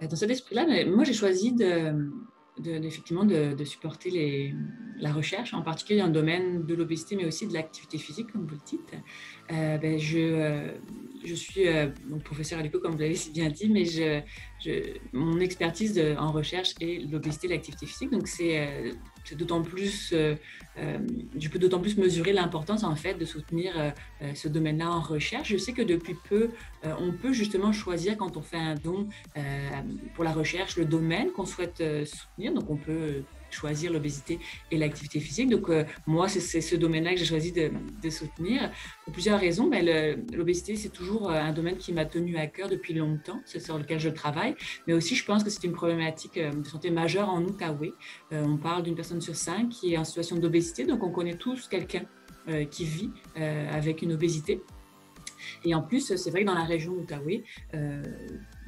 Dans cet esprit-là, moi, j'ai choisi effectivement de supporter la recherche, en particulier dans le domaine de l'obésité, mais aussi de l'activité physique, comme vous le dites. Je suis donc professeur à l'UQO, comme vous l'avez si bien dit, mais mon expertise en recherche est l'obésité et l'activité physique. Donc, d'autant plus, je peux d'autant plus mesurer l'importance, en fait, de soutenir ce domaine-là en recherche. Je sais que depuis peu, on peut justement choisir, quand on fait un don pour la recherche, le domaine qu'on souhaite soutenir. Donc, on peut choisir l'obésité et l'activité physique. Donc, moi, c'est ce domaine-là que j'ai choisi de soutenir. Pour plusieurs raisons. L'obésité, c'est toujours un domaine qui m'a tenu à cœur depuis longtemps, c'est sur lequel je travaille. Mais aussi, je pense que c'est une problématique de santé majeure en Outaouais. On parle d'une personne sur 5 qui est en situation d'obésité. Donc, on connaît tous quelqu'un qui vit avec une obésité. Et en plus, c'est vrai que dans la région d'Outaouais,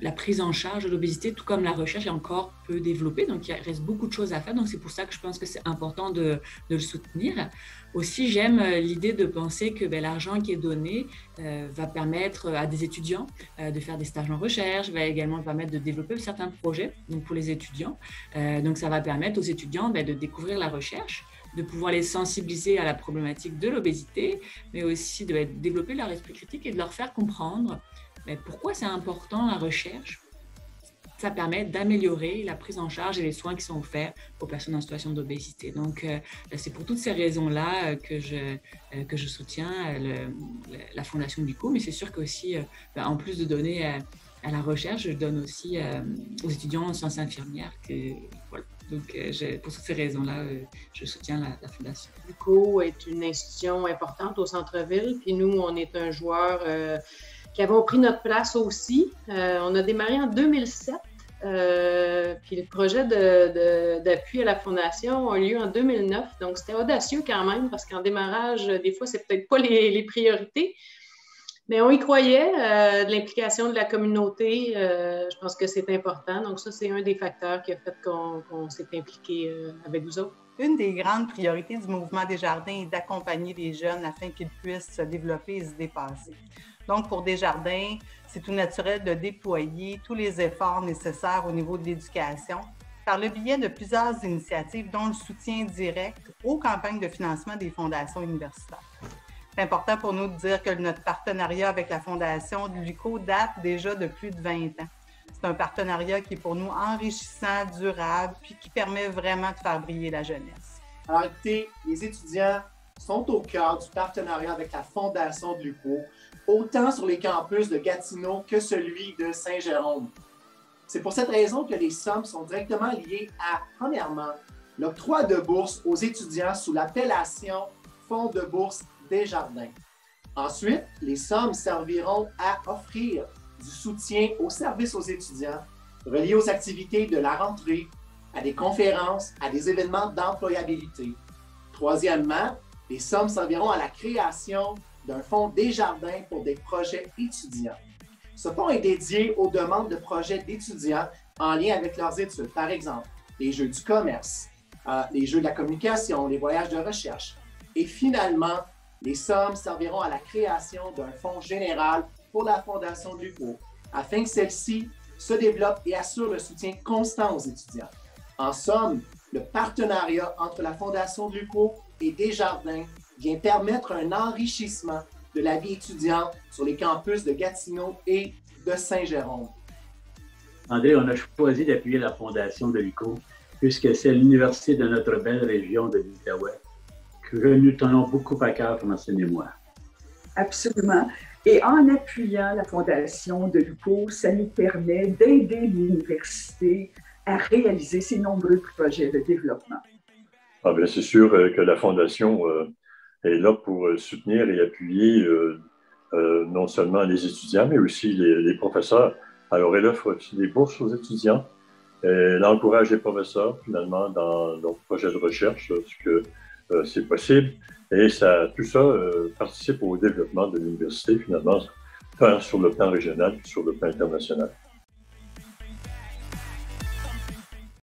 la prise en charge de l'obésité, tout comme la recherche, est encore peu développée. Donc, il reste beaucoup de choses à faire. Donc, c'est pour ça que je pense que c'est important de le soutenir. Aussi, j'aime l'idée de penser que l'argent qui est donné va permettre à des étudiants de faire des stages en recherche, va également permettre de développer certains projets donc pour les étudiants. Donc, ça va permettre aux étudiants de découvrir la recherche, de pouvoir les sensibiliser à la problématique de l'obésité, mais aussi de développer leur esprit critique et de leur faire comprendre pourquoi c'est important la recherche. Ça permet d'améliorer la prise en charge et les soins qui sont offerts aux personnes en situation d'obésité. Donc, c'est pour toutes ces raisons-là que je soutiens la Fondation LUQO, mais c'est sûr qu'aussi, en plus de donner à la recherche, je donne aussi aux étudiants en sciences infirmières. Voilà. Donc, pour toutes ces raisons-là, je soutiens la Fondation. LUQO est une institution importante au centre-ville, puis nous, on est un joueur qui avons pris notre place aussi. On a démarré en 2007, puis le projet d'appui à la Fondation a eu lieu en 2009, donc c'était audacieux quand même, parce qu'en démarrage, des fois, c'est peut-être pas les priorités, mais on y croyait, de l'implication de la communauté, je pense que c'est important. Donc ça, c'est un des facteurs qui a fait qu'on s'est impliqué avec vous autres. Une des grandes priorités du mouvement Desjardins est d'accompagner les jeunes afin qu'ils puissent se développer et se dépasser. Donc, pour Desjardins, c'est tout naturel de déployer tous les efforts nécessaires au niveau de l'éducation par le biais de plusieurs initiatives, dont le soutien direct aux campagnes de financement des fondations universitaires. C'est important pour nous de dire que notre partenariat avec la Fondation de LUQO date déjà de plus de 20 ans. C'est un partenariat qui est pour nous enrichissant, durable, puis qui permet vraiment de faire briller la jeunesse. Alors écoutez, les étudiants sont au cœur du partenariat avec la Fondation de LUQO, autant sur les campus de Gatineau que celui de Saint-Jérôme. C'est pour cette raison que les sommes sont directement liées à, premièrement, l'octroi de bourses aux étudiants sous l'appellation Fonds de bourse Desjardins. Ensuite, les sommes serviront à offrir du soutien aux services aux étudiants reliés aux activités de la rentrée, à des conférences, à des événements d'employabilité. Troisièmement, les sommes serviront à la création d'un fonds Desjardins pour des projets étudiants. Ce fonds est dédié aux demandes de projets d'étudiants en lien avec leurs études. Par exemple, les jeux du commerce, les jeux de la communication, les voyages de recherche. Et finalement, les sommes serviront à la création d'un fonds général pour la Fondation de LUQO, afin que celle-ci se développe et assure le soutien constant aux étudiants. En somme, le partenariat entre la Fondation de LUQO et Desjardins vient permettre un enrichissement de la vie étudiante sur les campus de Gatineau et de Saint-Jérôme. André, on a choisi d'appuyer la Fondation de LUQO puisque c'est l'université de notre belle région de l'Outaouais que nous tenons beaucoup à cœur pour enseigner moi. Absolument. Et en appuyant la Fondation de LUQO, ça nous permet d'aider l'université à réaliser ses nombreux projets de développement. Ah bien, c'est sûr que la Fondation est là pour soutenir et appuyer non seulement les étudiants, mais aussi les professeurs. Alors, elle offre aussi des bourses aux étudiants. Elle encourage les professeurs, finalement, dans leurs projets de recherche, lorsque c'est possible. Et tout ça participe au développement de l'université, finalement, tant sur le plan régional que sur le plan international.